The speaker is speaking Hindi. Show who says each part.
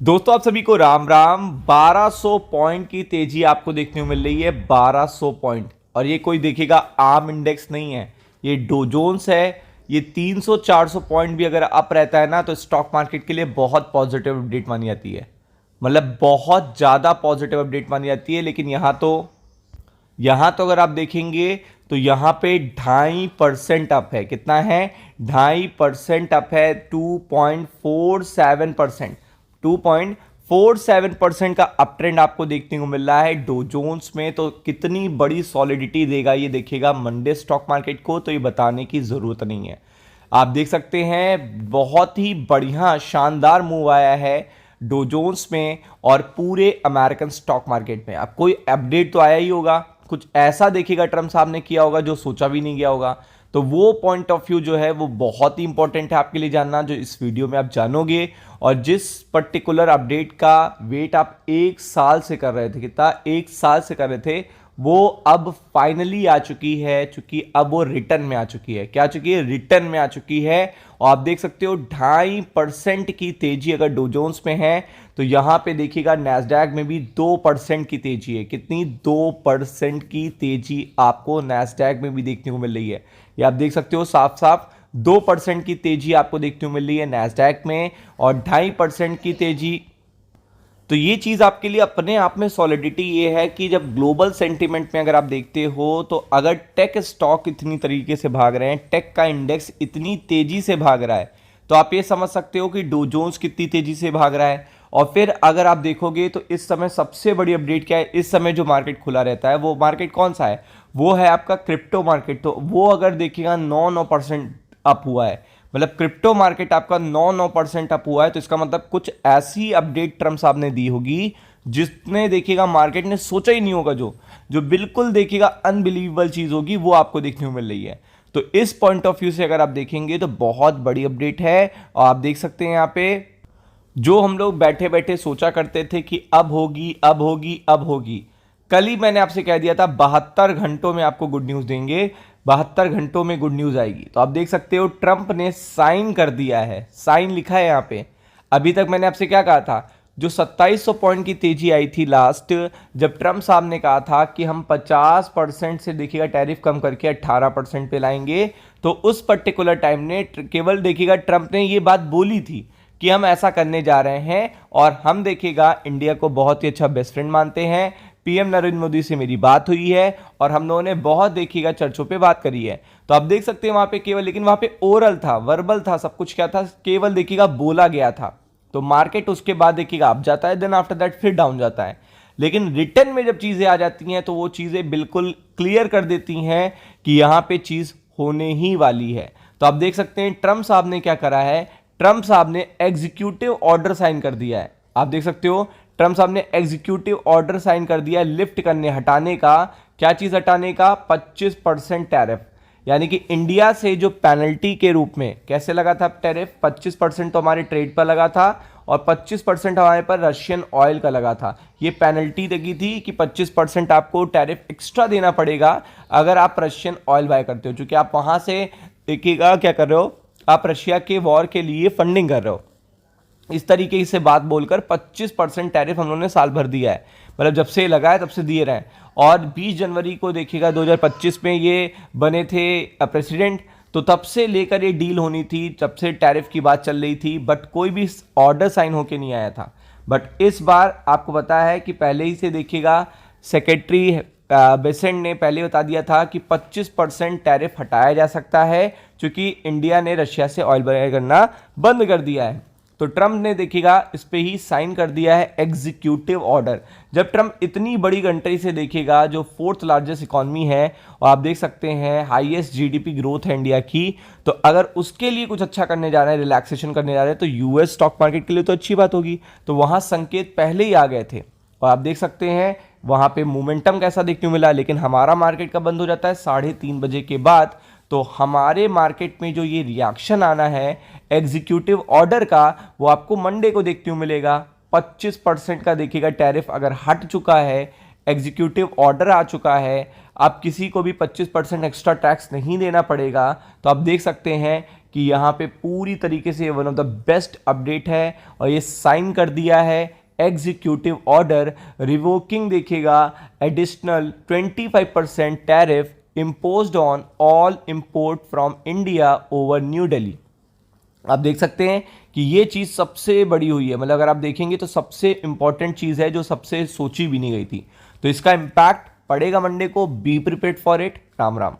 Speaker 1: दोस्तों आप सभी को राम राम। 1200 पॉइंट की तेजी आपको देखने को मिल रही है। 1200 पॉइंट, और ये कोई देखिएगा आम इंडेक्स नहीं है, ये डो जोन्स है। ये 300-400 पॉइंट भी अगर अप रहता है ना तो स्टॉक मार्केट के लिए बहुत पॉजिटिव अपडेट मानी जाती है। मतलब बहुत ज़्यादा पॉजिटिव अपडेट मानी जाती है। लेकिन यहाँ तो अगर आप देखेंगे तो यहाँ पे 2.5% अप है। कितना है? 2.5% अप है। 2.47%, 2.47% का अप ट्रेंड आपको देखने को मिल रहा है डो जोन्स में। तो कितनी बड़ी सॉलिडिटी देगा ये देखिएगा मंडे स्टॉक मार्केट को, तो ये बताने की जरूरत नहीं है। आप देख सकते हैं बहुत ही बढ़िया शानदार मूव आया है डो जोन्स में और पूरे अमेरिकन स्टॉक मार्केट में। अब कोई अपडेट तो आया ही होगा, कुछ ऐसा देखिएगा ट्रम्प साहब ने किया होगा जो सोचा भी नहीं गया होगा। तो वो पॉइंट ऑफ व्यू जो है वो बहुत ही इंपॉर्टेंट है आपके लिए जानना, जो इस वीडियो में आप जानोगे। और जिस पर्टिकुलर अपडेट का वेट आप 1 साल से कर रहे थे, कितना 1 साल से कर रहे थे, वो अब फाइनली आ चुकी है। चूंकि अब वो रिटर्न में आ चुकी है। क्या आ चुकी है? रिटर्न में आ चुकी है। और आप देख सकते हो 2.5% की तेजी अगर डो जोन्स में है तो यहां पे देखिएगा नैस्डैक में भी 2% की तेजी है। कितनी? 2% की तेजी आपको नैस्डैक में भी देखने को मिल रही है। ये आप देख सकते हो साफ साफ 2% की तेजी आपको देखने को मिल रही है नैस्डैक में, और 2.5% की तेजी। तो ये चीज़ आपके लिए अपने आप में सॉलिडिटी ये है कि जब ग्लोबल सेंटीमेंट में अगर आप देखते हो तो अगर टेक स्टॉक इतनी तरीके से भाग रहे हैं, टेक का इंडेक्स इतनी तेजी से भाग रहा है, तो आप ये समझ सकते हो कि डो जोन्स कितनी तेजी से भाग रहा है। और फिर अगर आप देखोगे तो इस समय सबसे बड़ी अपडेट क्या है? इस समय जो मार्केट खुला रहता है वो मार्केट कौन सा है? वो है आपका क्रिप्टो मार्केट। तो वो अगर देखिएगा 9% अप हुआ है। मतलब क्रिप्टो मार्केट आपका 9% अप हुआ है। तो इसका मतलब कुछ ऐसी अपडेट ट्रम्प साहब ने दी होगी जिसने देखिएगा मार्केट ने सोचा ही नहीं होगा, जो बिल्कुल देखिएगा अनबिलीवेबल चीज होगी वो आपको देखने को मिल रही है। तो इस पॉइंट ऑफ व्यू से अगर आप देखेंगे तो बहुत बड़ी अपडेट है। और आप देख सकते हैं यहाँ पे जो हम लोग बैठे बैठे सोचा करते थे कि अब होगी अब होगी अब होगी, कल ही मैंने आपसे कह दिया था 72 घंटों में आपको गुड न्यूज देंगे। 72 घंटों में गुड न्यूज आएगी। तो आप देख सकते हो ट्रंप ने साइन कर दिया है, साइन लिखा है यहाँ पे। अभी तक मैंने आपसे क्या कहा था? जो 2700 पॉइंट की तेजी आई थी लास्ट, जब ट्रंप साहब ने कहा था कि हम 50% से देखिएगा टैरिफ कम करके 18% पे लाएंगे, तो उस पर्टिकुलर टाइम ने केवल देखिएगा ट्रंप ने ये बात बोली थी कि हम ऐसा करने जा रहे हैं। और हम देखिएगा इंडिया को बहुत ही अच्छा बेस्ट फ्रेंड मानते हैं। पीएम नरेंद्र मोदी से मेरी बात हुई है और हम लोगों ने बहुत देखिएगा चर्चों पे बात करी है। तो आप देख सकते हैं वहां पे केवल, लेकिन वहां पे ओरल था, वर्बल था, सब कुछ क्या था? केवल देखिएगा बोला गया था। तो मार्केट उसके बाद देखिएगा अप जाता है, देन आफ्टर दैट फिर डाउन जाता है। लेकिन रिटर्न में जब चीजें आ जाती हैं तो वो चीजें बिल्कुल क्लियर कर देती हैं कि यहां पे चीज होने ही वाली है। तो आप देख सकते हैं ट्रंप साहब ने क्या करा है। ट्रंप साहब ने एग्जीक्यूटिव ऑर्डर साइन कर दिया है। आप देख सकते हो ट्रंप साहब ने एग्जीक्यूटिव ऑर्डर साइन कर दिया है लिफ्ट करने, हटाने का। क्या चीज हटाने का? 25% टैरिफ। यानी कि इंडिया से जो पेनल्टी के रूप में कैसे लगा था टैरिफ? 25% तो हमारे ट्रेड पर लगा था और 25% हमारे पर रशियन ऑयल का लगा था। ये पेनल्टी लगी थी कि 25% आपको टैरिफ एक्स्ट्रा देना पड़ेगा अगर आप रशियन ऑयल बाय करते हो, क्योंकि आप वहां से देखिएगा क्या कर रहे हो, आप रशिया के वॉर के लिए फंडिंग कर रहे हो। इस तरीके से बात बोलकर 25% टैरिफ हम लोगों ने साल भर दिया है। मतलब जब से लगा है तब से दिए रहे। और 20 जनवरी को देखिएगा 2025 में ये बने थे प्रेसिडेंट, तो तब से लेकर ये डील होनी थी, तब से टैरिफ की बात चल रही थी, बट कोई भी ऑर्डर साइन होके नहीं आया था। बट इस बार आपको पता है कि पहले ही से देखिएगा सेक्रेटरी बेसेंट ने पहले बता दिया था कि 25% टैरिफ हटाया जा सकता है, क्योंकि इंडिया ने रशिया से ऑयल बाय करना बंद कर दिया है। तो ट्रंप ने देखिएगा इस पे ही साइन कर दिया है एग्जीक्यूटिव ऑर्डर। जब ट्रंप इतनी बड़ी कंट्री से देखिएगा जो 4th लार्जेस्ट इकॉनमी है, और आप देख सकते हैं हाईएस्ट जीडीपी ग्रोथ है इंडिया की, तो अगर उसके लिए कुछ अच्छा करने जा रहे हैं, रिलैक्सेशन करने जा रहे हैं, तो यूएस स्टॉक मार्केट के लिए तो अच्छी बात होगी। तो वहां संकेत पहले ही आ गए थे और आप देख सकते हैं वहां पे मोमेंटम कैसा देखने को मिला। लेकिन हमारा मार्केट का बंद हो जाता है 3:30 बजे के बाद। तो हमारे मार्केट में जो ये रिएक्शन आना है एग्जीक्यूटिव ऑर्डर का, वो आपको मंडे को देखने को मिलेगा। 25% का देखिएगा टैरिफ अगर हट चुका है, एग्जीक्यूटिव ऑर्डर आ चुका है, अब किसी को भी 25% एक्स्ट्रा टैक्स नहीं देना पड़ेगा। तो आप देख सकते हैं कि यहाँ पे पूरी तरीके से one of the best update है और ये साइन कर दिया है एग्जीक्यूटिव ऑर्डर रिवोकिंग देखिएगा additional 25% tariff imposed on all import from India over new Delhi. आप देख सकते हैं कि ये चीज सबसे बड़ी हुई है, मतलब अगर आप देखेंगे तो सबसे इंपॉर्टेंट चीज है जो सबसे सोची भी नहीं गई थी। तो इसका इंपैक्ट पड़ेगा मंडे को, be prepared for it. Ram Ram.